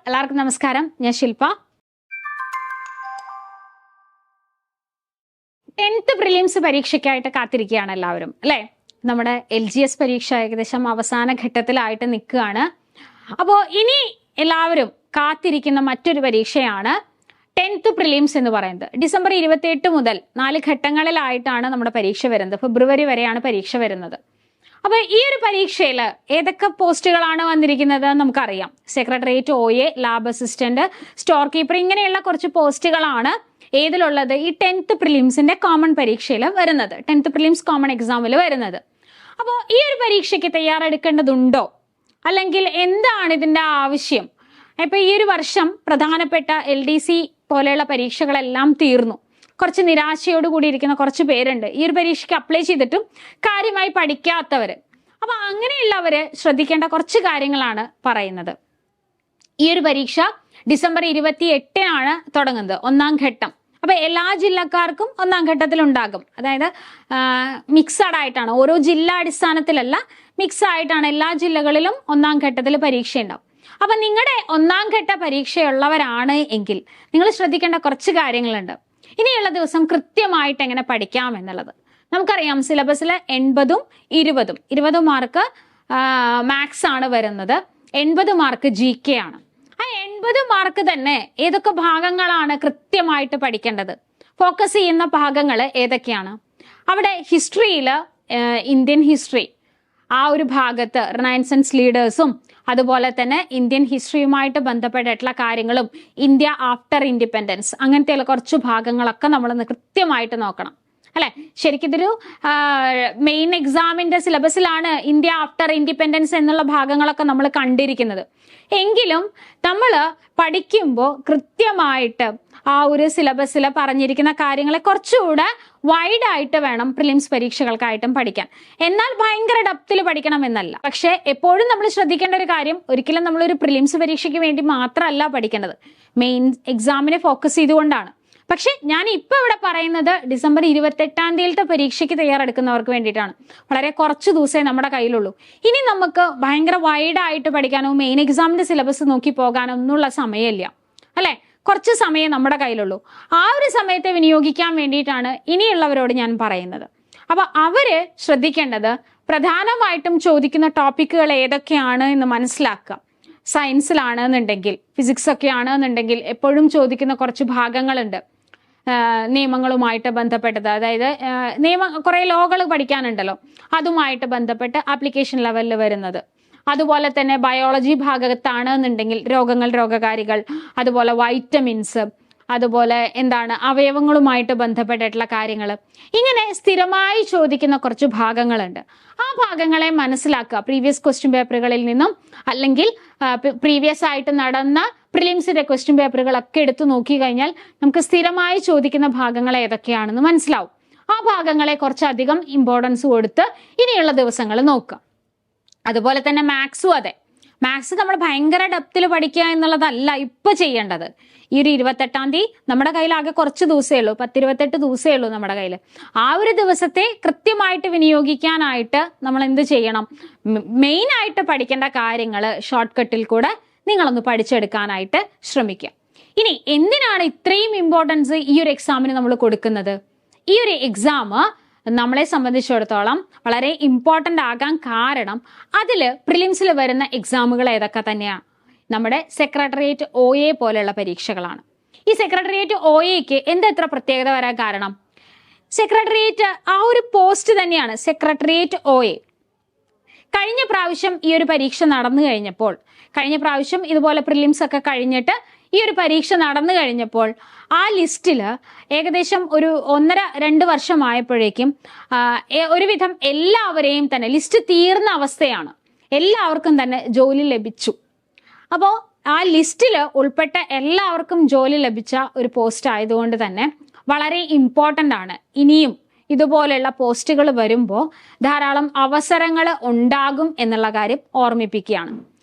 എല്ലാവർക്കും നമസ്കാരം. ഞാൻ ശില്പ. 10th പ്രിലിംസ് പരീക്ഷയ്ക്കായിട്ട് കാത്തിരിക്കുകയാണ് എല്ലാവരും അല്ലേ? നമ്മുടെ LGS പരീക്ഷ ഏകദേശം അവസാന ഘട്ടത്തിലായിട്ട് നിൽക്കുകയാണ്. അപ്പോൾ ഇനി എല്ലാവരും കാത്തിരിക്കുന്ന മറ്റൊരു പരീക്ഷയാണ് 10th പ്രിലിംസ് എന്ന് പറയുന്നത്. ഡിസംബർ 28 മുതൽ 4 ഘട്ടങ്ങളിലായിട്ടാണ് നമ്മുടെ പരീക്ഷ വരുന്നത്. ഫെബ്രുവരി വരെയാണ് പരീക്ഷ വരുന്നത്. അപ്പൊ ഈ ഒരു പരീക്ഷയിൽ ഏതൊക്കെ പോസ്റ്റുകളാണ് വന്നിരിക്കുന്നത് നമുക്കറിയാം. Secretariat OA, lab assistant, store keeper, ഇങ്ങനെയുള്ള കുറച്ച് പോസ്റ്റുകളാണ് ഏതിലുള്ളത് ഈ 10th പ്രിലിംസിന്റെ കോമൺ പരീക്ഷയിൽ വരുന്നത്, 10th പ്രിലിംസ് കോമൺ എക്സാമിൽ വരുന്നത്. അപ്പോൾ ഈ ഒരു പരീക്ഷയ്ക്ക് തയ്യാറെടുക്കേണ്ടതുണ്ടോ, അല്ലെങ്കിൽ എന്താണ് ഇതിന്റെ ആവശ്യം? ഇപ്പൊ ഈ ഒരു വർഷം പ്രധാനപ്പെട്ട LDC പോലെയുള്ള പരീക്ഷകളെല്ലാം തീർന്നു. കുറച്ച് നിരാശയോട് കൂടി ഇരിക്കുന്ന കുറച്ച് പേരുണ്ട്. ഈ ഒരു പരീക്ഷയ്ക്ക് അപ്ലൈ ചെയ്തിട്ടും കാര്യമായി പഠിക്കാത്തവര്. അപ്പൊ അങ്ങനെയുള്ളവര് ശ്രദ്ധിക്കേണ്ട കുറച്ച് കാര്യങ്ങളാണ് പറയുന്നത്. ഈ ഒരു പരീക്ഷ ഡിസംബർ 28 തുടങ്ങുന്നത്, 1ാം ഘട്ടം. അപ്പൊ എല്ലാ ജില്ലക്കാർക്കും 1ാം ഘട്ടത്തിൽ ഉണ്ടാകും. അതായത് മിക്സഡ് ആയിട്ടാണ്, ഓരോ ജില്ലാ അടിസ്ഥാനത്തിലല്ല, മിക്സ് ആയിട്ടാണ് എല്ലാ ജില്ലകളിലും 1ാം ഘട്ടത്തിൽ പരീക്ഷ ഉണ്ടാവും. അപ്പൊ നിങ്ങളുടെ 1ാം ഘട്ട പരീക്ഷയുള്ളവരാണ് എങ്കിൽ നിങ്ങൾ ശ്രദ്ധിക്കേണ്ട കുറച്ച് കാര്യങ്ങളുണ്ട്. ഇനിയുള്ള ദിവസം കൃത്യമായിട്ട് എങ്ങനെ പഠിക്കാം എന്നുള്ളത് നമുക്കറിയാം. സിലബസിൽ 80ഉം 20 മാർക്ക് മാത്സ് ആണ് വരുന്നത്, 80 മാർക്ക് GK ആണ്. ആ 80 മാർക്ക് തന്നെ ഏതൊക്കെ ഭാഗങ്ങളാണ് കൃത്യമായിട്ട് പഠിക്കേണ്ടത്, ഫോക്കസ് ചെയ്യുന്ന ഭാഗങ്ങൾ ഏതൊക്കെയാണ്? അവിടെ ഹിസ്റ്ററിയിൽ ഇന്ത്യൻ ഹിസ്റ്ററി, ആ ഒരു ഭാഗത്ത് റിനൈസൻസ് ലീഡേഴ്സും അതുപോലെ തന്നെ ഇന്ത്യൻ ഹിസ്റ്ററിയുമായിട്ട് ബന്ധപ്പെട്ടിട്ടുള്ള കാര്യങ്ങളും, ഇന്ത്യ ആഫ്റ്റർ ഇൻഡിപെൻഡൻസ്, അങ്ങനത്തെയുള്ള കുറച്ച് ഭാഗങ്ങളൊക്കെ നമ്മളൊന്ന് കൃത്യമായിട്ട് നോക്കണം അല്ലെ. ശരിക്കും ഇതൊരു മെയിൻ എക്സാമിന്റെ സിലബസിലാണ് ഇന്ത്യ ആഫ്റ്റർ ഇൻഡിപെൻഡൻസ് എന്നുള്ള ഭാഗങ്ങളൊക്കെ നമ്മൾ കണ്ടിരിക്കുന്നത്. എങ്കിലും നമ്മൾ പഠിക്കുമ്പോൾ കൃത്യമായിട്ട് ആ ഒരു സിലബസിൽ പറഞ്ഞിരിക്കുന്ന കാര്യങ്ങളെ കുറച്ചുകൂടെ വൈഡ് ആയിട്ട് വേണം പ്രിലിംസ് പരീക്ഷകൾക്കായിട്ടും പഠിക്കാൻ. എന്നാൽ ഭയങ്കര ഡെപ്തിൽ പഠിക്കണം എന്നല്ല. പക്ഷെ എപ്പോഴും നമ്മൾ ശ്രദ്ധിക്കേണ്ട ഒരു കാര്യം, ഒരിക്കലും നമ്മളൊരു പ്രിലിംസ് പരീക്ഷയ്ക്ക് വേണ്ടി മാത്രമല്ല പഠിക്കേണ്ടത്, മെയിൻ എക്സാമിനെ ഫോക്കസ് ചെയ്തുകൊണ്ടാണ്. പക്ഷെ ഞാൻ ഇപ്പൊ ഇവിടെ പറയുന്നത് ഡിസംബർ 28 തീയതിയിലത്തെ പരീക്ഷയ്ക്ക് തയ്യാറെടുക്കുന്നവർക്ക് വേണ്ടിയിട്ടാണ്. വളരെ കുറച്ച് ദിവസമേ നമ്മുടെ കയ്യിലുള്ളൂ. ഇനി നമുക്ക് ഭയങ്കര വൈഡായിട്ട് പഠിക്കാനോ മെയിൻ എക്സാമിന്റെ സിലബസ് നോക്കി പോകാനോ ഒന്നുള്ള സമയമില്ല അല്ലെ. കുറച്ച് സമയം നമ്മുടെ കയ്യിലുള്ളൂ. ആ ഒരു സമയത്തെ വിനിയോഗിക്കാൻ വേണ്ടിയിട്ടാണ് ഇനിയുള്ളവരോട് ഞാൻ പറയുന്നത്. അപ്പൊ അവര് ശ്രദ്ധിക്കേണ്ടത് പ്രധാനമായിട്ടും ചോദിക്കുന്ന ടോപ്പിക്കുകൾ ഏതൊക്കെയാണ് എന്ന് മനസ്സിലാക്കുക. സയൻസിലാണെന്നുണ്ടെങ്കിൽ, ഫിസിക്സ് ഒക്കെ ആണെന്നുണ്ടെങ്കിൽ എപ്പോഴും ചോദിക്കുന്ന കുറച്ച് ഭാഗങ്ങളുണ്ട്. നിയമങ്ങളുമായിട്ട് ബന്ധപ്പെട്ടത്, അതായത് കുറെ ലോകൾ പഠിക്കാനുണ്ടല്ലോ, അതുമായിട്ട് ബന്ധപ്പെട്ട് ആപ്ലിക്കേഷൻ ലെവലിൽ വരുന്നത്. അതുപോലെ തന്നെ ബയോളജി ഭാഗത്താണെന്നുണ്ടെങ്കിൽ രോഗങ്ങൾ, രോഗകാരികൾ, അതുപോലെ വൈറ്റമിൻസ്, അതുപോലെ അവയവങ്ങളുമായിട്ട് ബന്ധപ്പെട്ടിട്ടുള്ള കാര്യങ്ങൾ, ഇങ്ങനെ സ്ഥിരമായി ചോദിക്കുന്ന കുറച്ച് ഭാഗങ്ങളുണ്ട്. ആ ഭാഗങ്ങളെ മനസ്സിലാക്കുക. പ്രീവിയസ് ക്വസ്റ്റ്യൻ പേപ്പറുകളിൽ നിന്നും അല്ലെങ്കിൽ പ്രീവിയസ് ആയിട്ട് നടന്ന പ്രിലിംസിന്റെ ക്വസ്റ്റ്യൻ പേപ്പറുകളൊക്കെ എടുത്തു നോക്കി കഴിഞ്ഞാൽ നമുക്ക് സ്ഥിരമായി ചോദിക്കുന്ന ഭാഗങ്ങൾ ഏതൊക്കെയാണെന്ന് മനസ്സിലാവും. ആ ഭാഗങ്ങളെ കുറച്ചധികം ഇമ്പോർട്ടൻസ് കൊടുത്ത് ഇനിയുള്ള ദിവസങ്ങൾ നോക്കുക. അതുപോലെ തന്നെ മാത്സും അതെ. മാത്സ് നമ്മൾ ഭയങ്കര ഡെപ്തിൽ പഠിക്കുക എന്നുള്ളതല്ല ഇപ്പൊ ചെയ്യേണ്ടത്. ഈ ഒരു 28 തീയതി നമ്മുടെ കയ്യിൽ ആകെ കുറച്ച് ദിവസമേ ഉള്ളൂ, 28 ദിവസമേ ഉള്ളൂ നമ്മുടെ കയ്യിൽ. ആ ഒരു ദിവസത്തെ കൃത്യമായിട്ട് വിനിയോഗിക്കാനായിട്ട് നമ്മൾ എന്ത് ചെയ്യണം? മെയിൻ ആയിട്ട് പഠിക്കേണ്ട കാര്യങ്ങൾ ഷോർട്ട് കട്ടിൽ കൂടെ നിങ്ങളൊന്ന് പഠിച്ചെടുക്കാനായിട്ട് ശ്രമിക്കുക. ഇനി എന്തിനാണ് ഇത്രയും ഇമ്പോർട്ടൻസ് ഈ ഒരു എക്സാമിന് നമ്മൾ കൊടുക്കുന്നത്? ഈ ഒരു എക്സാം നമ്മളെ സംബന്ധിച്ചിടത്തോളം വളരെ ഇമ്പോർട്ടൻ്റ് ആകാൻ കാരണം അതിൽ പ്രിലിംസിൽ വരുന്ന എക്സാമുകൾ ഏതൊക്കെ തന്നെയാണ്? നമ്മുടെ സെക്രട്ടേറിയറ്റ് OA പോലെയുള്ള പരീക്ഷകളാണ്. ഈ സെക്രട്ടേറിയറ്റ് OAക്ക് എത്ര പ്രത്യേകത വരാൻ കാരണം? സെക്രട്ടേറിയറ്റ് ആ ഒരു പോസ്റ്റ് തന്നെയാണ് സെക്രട്ടേറിയറ്റ് OA. കഴിഞ്ഞ പ്രാവശ്യം ഈ ഒരു പരീക്ഷ നടന്നു കഴിഞ്ഞപ്പോൾ, കഴിഞ്ഞ പ്രാവശ്യം ഇതുപോലെ പ്രിലിംസ് ഒക്കെ കഴിഞ്ഞിട്ട് ഈ ഒരു പരീക്ഷ നടന്നു കഴിഞ്ഞപ്പോൾ ആ ലിസ്റ്റിൽ ഏകദേശം ഒരു 1.5-2 വർഷമായപ്പോഴേക്കും ഒരുവിധം എല്ലാവരെയും തന്നെ ലിസ്റ്റ് തീർന്ന അവസ്ഥയാണ്. എല്ലാവർക്കും തന്നെ ജോലി ലഭിച്ചു. അപ്പോൾ ആ ലിസ്റ്റിൽ ഉൾപ്പെട്ട എല്ലാവർക്കും ജോലി ലഭിച്ച ഒരു പോസ്റ്റ് ആയതുകൊണ്ട് തന്നെ വളരെ ഇമ്പോർട്ടൻ്റ് ആണ്. ഇനിയും ഇതുപോലെയുള്ള പോസ്റ്റുകൾ വരുമ്പോൾ ധാരാളം അവസരങ്ങൾ ഉണ്ടാകും എന്നുള്ള കാര്യം ഓർമ്മിപ്പിക്കുകയാണ്.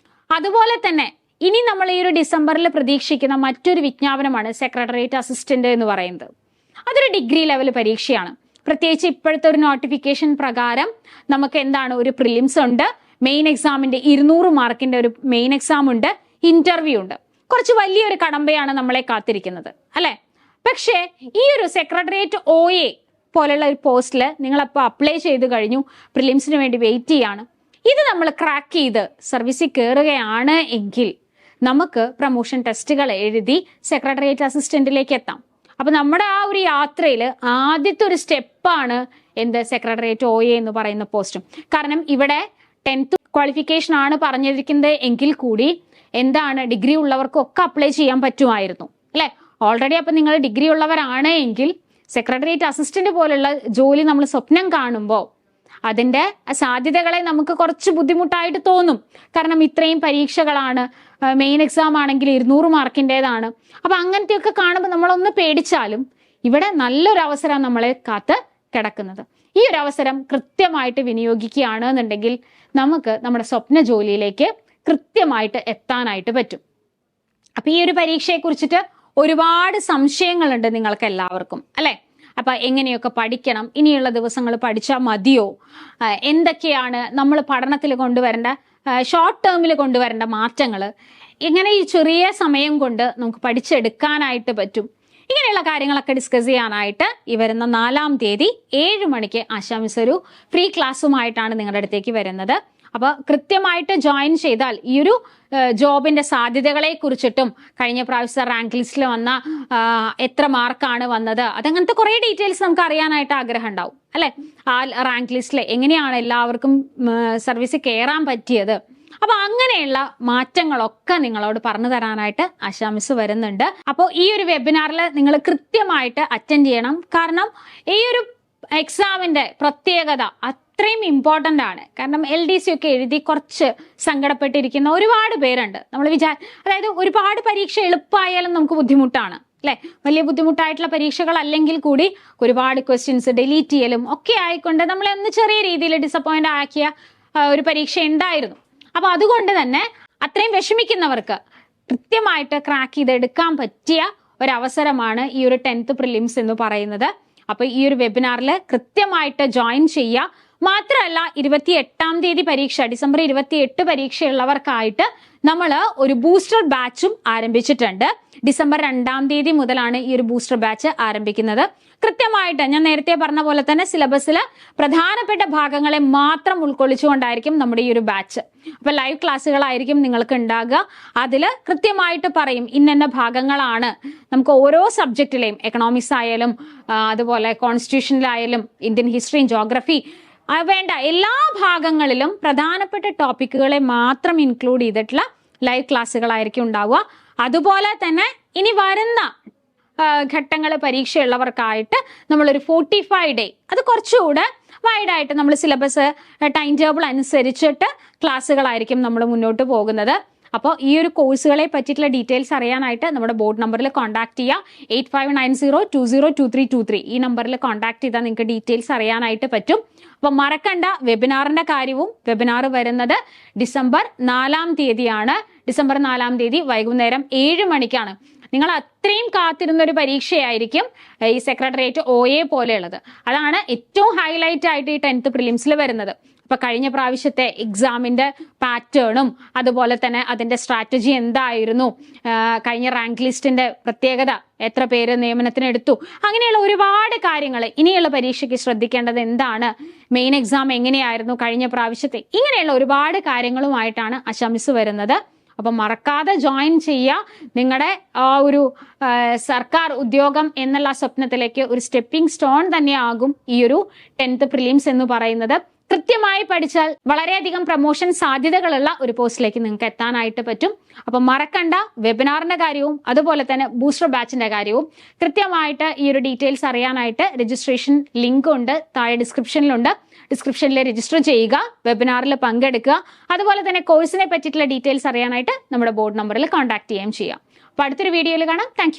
അതുപോലെ തന്നെ ഇനി നമ്മൾ ഈ ഒരു ഡിസംബറിൽ പ്രതീക്ഷിക്കുന്ന മറ്റൊരു വിജ്ഞാപനമാണ് സെക്രട്ടേറിയറ്റ് അസിസ്റ്റന്റ് എന്ന് പറയുന്നത്. അതൊരു ഡിഗ്രി ലെവൽ പരീക്ഷയാണ്. പ്രത്യേകിച്ച് ഇപ്പോഴത്തെ ഒരു നോട്ടിഫിക്കേഷൻ പ്രകാരം നമുക്ക് ഒരു പ്രിലിംസ് ഉണ്ട്, മെയിൻ എക്സാമിന്റെ 200 മാർക്കിന്റെ ഒരു മെയിൻ എക്സാം ഉണ്ട്, ഇന്റർവ്യൂ ഉണ്ട്. കുറച്ച് വലിയൊരു കടമ്പയാണ് നമ്മളെ കാത്തിരിക്കുന്നത് അല്ലെ. പക്ഷേ ഈ ഒരു സെക്രട്ടേറിയറ്റ് OA പോലെയുള്ള ഒരു പോസ്റ്റിൽ നിങ്ങളപ്പോൾ അപ്ലൈ ചെയ്ത് കഴിഞ്ഞു, പ്രിലിംസിന് വേണ്ടി വെയിറ്റ് ചെയ്യാണ്. ഇത് നമ്മൾ ക്രാക്ക് ചെയ്ത് സർവീസിൽ കയറുകയാണ് എങ്കിൽ നമുക്ക് പ്രൊമോഷൻ ടെസ്റ്റുകൾ എഴുതി സെക്രട്ടേറിയറ്റ് അസിസ്റ്റന്റിലേക്ക് എത്താം. അപ്പൊ നമ്മുടെ ആ ഒരു യാത്രയിൽ ആദ്യത്തെ ഒരു സ്റ്റെപ്പാണ് എന്ത്, സെക്രട്ടേറിയറ്റ് OA എന്ന് പറയുന്ന പോസ്റ്റും. കാരണം ഇവിടെ 10th ക്വാളിഫിക്കേഷൻ ആണ് പറഞ്ഞിരിക്കുന്നത് എങ്കിൽ കൂടി എന്താണ്, ഡിഗ്രി ഉള്ളവർക്കൊക്കെ അപ്ലൈ ചെയ്യാൻ പറ്റുമായിരുന്നു അല്ലെ. ഓൾറെഡി അപ്പൊ നിങ്ങൾ ഡിഗ്രി ഉള്ളവരാണ് എങ്കിൽ സെക്രട്ടേറിയറ്റ് അസിസ്റ്റന്റ് പോലുള്ള ജോലി നമ്മൾ സ്വപ്നം കാണുമ്പോൾ അതിന്റെ സാധ്യതകളെ നമുക്ക് കുറച്ച് ബുദ്ധിമുട്ടായിട്ട് തോന്നും. കാരണം ഇത്രയും പരീക്ഷകളാണ്, മെയിൻ എക്സാം ആണെങ്കിൽ 200 മാർക്കിൻ്റെതാണ്. അപ്പൊ അങ്ങനത്തെയൊക്കെ കാണുമ്പോൾ നമ്മളൊന്ന് പേടിച്ചാലും ഇവിടെ നല്ലൊരു അവസരം നമ്മളെ കാത്ത് കിടക്കുന്നത്. ഈ ഒരു അവസരം കൃത്യമായിട്ട് വിനിയോഗിക്കുകയാണ് എന്നുണ്ടെങ്കിൽ നമുക്ക് നമ്മുടെ സ്വപ്ന ജോലിയിലേക്ക് കൃത്യമായിട്ട് എത്താനായിട്ട് പറ്റും. അപ്പൊ ഈ ഒരു പരീക്ഷയെ കുറിച്ചിട്ട് ഒരുപാട് സംശയങ്ങളുണ്ട് നിങ്ങൾക്ക് എല്ലാവർക്കും അല്ലെ. അപ്പൊ എങ്ങനെയൊക്കെ പഠിക്കണം, ഇനിയുള്ള ദിവസങ്ങൾ പഠിച്ചാൽ മതിയോ, എന്തൊക്കെയാണ് നമ്മൾ പഠനത്തിൽ കൊണ്ടുവരേണ്ട, ഷോർട്ട് ടേമിൽ കൊണ്ടുവരേണ്ട മാറ്റങ്ങൾ, എങ്ങനെ ഈ ചെറിയ സമയം കൊണ്ട് നമുക്ക് പഠിച്ചെടുക്കാനായിട്ട് പറ്റും, ഇങ്ങനെയുള്ള കാര്യങ്ങളൊക്കെ ഡിസ്കസ് ചെയ്യാനായിട്ട് ഈ വരുന്ന 4-ാം തീയതി 7 മണിക്ക് ആശാ മിസ് ഒരു ഫ്രീ ക്ലാസ്സുമായിട്ടാണ് നിങ്ങളുടെ അടുത്തേക്ക് വരുന്നത്. അപ്പൊ കൃത്യമായിട്ട് ജോയിൻ ചെയ്താൽ ഈ ഒരു ജോബിന്റെ സാധ്യതകളെ കുറിച്ചിട്ടും കഴിഞ്ഞ പ്രാവശ്യം റാങ്ക് ലിസ്റ്റിൽ വന്ന എത്ര മാർക്കാണ് വന്നത്, അതങ്ങനത്തെ കുറെ ഡീറ്റെയിൽസ് നമുക്ക് അറിയാനായിട്ട് ആഗ്രഹം ഉണ്ടാവും അല്ലെ. ആ റാങ്ക് ലിസ്റ്റിൽ എങ്ങനെയാണ് എല്ലാവർക്കും സർവീസിൽ കയറാൻ പറ്റിയത്, അപ്പൊ അങ്ങനെയുള്ള മാറ്റങ്ങളൊക്കെ നിങ്ങളോട് പറഞ്ഞു തരാനായിട്ട് ആശാ മിസ് വരുന്നുണ്ട്. അപ്പോൾ ഈ ഒരു വെബിനാറിൽ നിങ്ങൾ കൃത്യമായിട്ട് അറ്റൻഡ് ചെയ്യണം. കാരണം ഈ ഒരു എക്സാമിന്റെ പ്രത്യേകത അത്രയും ഇമ്പോർട്ടൻ്റ് ആണ്. കാരണം LDC ഒക്കെ എഴുതി കുറച്ച് സങ്കടപ്പെട്ടിരിക്കുന്ന ഒരുപാട് പേരുണ്ട്. നമ്മൾ അതായത് ഒരുപാട് പരീക്ഷ എളുപ്പമായാലും നമുക്ക് ബുദ്ധിമുട്ടാണ് അല്ലെ. വലിയ ബുദ്ധിമുട്ടായിട്ടുള്ള പരീക്ഷകൾ അല്ലെങ്കിൽ കൂടി ഒരുപാട് ക്വസ്റ്റ്യൻസ് ഡിലീറ്റ് ചെയ്യലും ഒക്കെ ആയിക്കൊണ്ട് നമ്മളെ ഒന്ന് ചെറിയ രീതിയിൽ ഡിസപ്പോയിന്റ് ആക്കിയ ഒരു പരീക്ഷ ഉണ്ടായിരുന്നു. അപ്പൊ അതുകൊണ്ട് തന്നെ അത്രയും വിഷമിക്കുന്നവർക്ക് കൃത്യമായിട്ട് ക്രാക്ക് ചെയ്തെടുക്കാൻ പറ്റിയ ഒരവസരമാണ് ഈ ഒരു 10th പ്രിലിംസ് എന്ന് പറയുന്നത്. അപ്പൊ ഈ ഒരു വെബിനാറിൽ കൃത്യമായിട്ട് ജോയിൻ ചെയ്യുക. മാത്രമല്ല 28-ാം തീയതി പരീക്ഷ, ഡിസംബർ 28 പരീക്ഷയുള്ളവർക്കായിട്ട് നമ്മൾ ഒരു ബൂസ്റ്റർ ബാച്ചും ആരംഭിച്ചിട്ടുണ്ട്. ഡിസംബർ 2-ാം തീയതി മുതലാണ് ഈ ഒരു ബൂസ്റ്റർ ബാച്ച് ആരംഭിക്കുന്നത്. കൃത്യമായിട്ട് ഞാൻ നേരത്തെ പറഞ്ഞ പോലെ തന്നെ സിലബസിൽ പ്രധാനപ്പെട്ട ഭാഗങ്ങളെ മാത്രം ഉൾക്കൊള്ളിച്ചുകൊണ്ടായിരിക്കും നമ്മുടെ ഈ ഒരു ബാച്ച്. അപ്പൊ ലൈവ് ക്ലാസ്സുകളായിരിക്കും നിങ്ങൾക്ക് ഉണ്ടാകുക. അതിൽ കൃത്യമായിട്ട് പറയും ഇന്ന ഭാഗങ്ങളാണ് നമുക്ക് ഓരോ സബ്ജക്റ്റിലെയും, എക്കണോമിക്സ് ആയാലും അതുപോലെ കോൺസ്റ്റിറ്റ്യൂഷനിലായാലും ഇന്ത്യൻ ഹിസ്റ്ററി, ജോഗ്രഫി, വേണ്ട എല്ലാ ഭാഗങ്ങളിലും പ്രധാനപ്പെട്ട ടോപ്പിക്കുകളെ മാത്രം ഇൻക്ലൂഡ് ചെയ്തിട്ടുള്ള ലൈവ് ക്ലാസ്സുകളായിരിക്കും ഉണ്ടാവുക. അതുപോലെ തന്നെ ഇനി വരുന്ന ഘട്ടങ്ങൾ പരീക്ഷയുള്ളവർക്കായിട്ട് നമ്മളൊരു 45 ഡേ, അത് കുറച്ചുകൂടെ വൈഡായിട്ട് നമ്മൾ സിലബസ് ടൈം ടേബിൾ അനുസരിച്ചിട്ട് ക്ലാസ്സുകളായിരിക്കും നമ്മൾ മുന്നോട്ട് പോകുന്നത്. അപ്പോൾ ഈ ഒരു കോഴ്സുകളെ പറ്റിയിട്ടുള്ള ഡീറ്റെയിൽസ് അറിയാനായിട്ട് നമ്മുടെ ബോർഡ് നമ്പറിൽ കോൺടാക്ട് ചെയ്യുക. 8590202323 ഈ നമ്പറിൽ കോൺടാക്ട് ചെയ്താൽ നിങ്ങൾക്ക് ഡീറ്റെയിൽസ് അറിയാനായിട്ട് പറ്റും. അപ്പോൾ മറക്കണ്ട, വെബിനാറിന്റെ കാര്യവും, വെബിനാർ വരുന്നത് ഡിസംബർ 4-ാം തീയതിയാണ്. ഡിസംബർ 4-ാം തീയതി വൈകുന്നേരം 7 മണിക്കാണ്. നിങ്ങൾ അത്രയും കാത്തിരുന്ന ഒരു പരീക്ഷയായിരിക്കും ഈ സെക്രട്ടേറിയറ്റ് OA പോലെയുള്ളത്. അതാണ് ഏറ്റവും ഹൈലൈറ്റ് ആയിട്ട് ഈ 10th പ്രിലിംസിൽ വരുന്നത്. അപ്പൊ കഴിഞ്ഞ പ്രാവശ്യത്തെ എക്സാമിന്റെ പാറ്റേണും അതുപോലെ തന്നെ അതിന്റെ സ്ട്രാറ്റജി എന്തായിരുന്നു, കഴിഞ്ഞ റാങ്ക് ലിസ്റ്റിന്റെ പ്രത്യേകത, എത്ര പേര് നിയമനത്തിന് എടുത്തു, അങ്ങനെയുള്ള ഒരുപാട് കാര്യങ്ങൾ, ഇനിയുള്ള പരീക്ഷയ്ക്ക് ശ്രദ്ധിക്കേണ്ടത് എന്താണ്, മെയിൻ എക്സാം എങ്ങനെയായിരുന്നു കഴിഞ്ഞ പ്രാവശ്യത്തെ, ഇങ്ങനെയുള്ള ഒരുപാട് കാര്യങ്ങളുമായിട്ടാണ് ആശാ മിസ് വരുന്നത്. അപ്പൊ മറക്കാതെ ജോയിൻ ചെയ്യുക. നിങ്ങളുടെ ആ ഒരു സർക്കാർ ഉദ്യോഗം എന്നുള്ള സ്വപ്നത്തിലേക്ക് ഒരു സ്റ്റെപ്പിംഗ് സ്റ്റോൺ തന്നെയാകും ഈ ഒരു 10th പ്രിലിംസ് എന്ന് പറയുന്നത്. കൃത്യമായി പഠിച്ചാൽ വളരെയധികം പ്രൊമോഷൻ സാധ്യതകളുള്ള ഒരു പോസ്റ്റിലേക്ക് നിങ്ങൾക്ക് എത്താനായിട്ട് പറ്റും. അപ്പൊ മറക്കണ്ട, വെബിനാറിന്റെ കാര്യവും അതുപോലെ തന്നെ ബൂസ്റ്റർ ബാച്ചിന്റെ കാര്യവും കൃത്യമായിട്ട് ഈ ഒരു ഡീറ്റെയിൽസ് അറിയാനായിട്ട് രജിസ്ട്രേഷൻ ലിങ്ക് ഉണ്ട്, താഴെ ഡിസ്ക്രിപ്ഷനിലുണ്ട്. ഡിസ്ക്രിപ്ഷനിൽ രജിസ്റ്റർ ചെയ്യുക, വെബിനാറിൽ പങ്കെടുക്കുക. അതുപോലെ തന്നെ കോഴ്സിനെ പറ്റിയിട്ടുള്ള ഡീറ്റെയിൽസ് അറിയാനായിട്ട് നമ്മുടെ ബോർഡ് നമ്പറിൽ കോൺടാക്ട് ചെയ്യുകയും ചെയ്യാം. അപ്പൊ അടുത്തൊരു വീഡിയോയിൽ കാണാം. താങ്ക്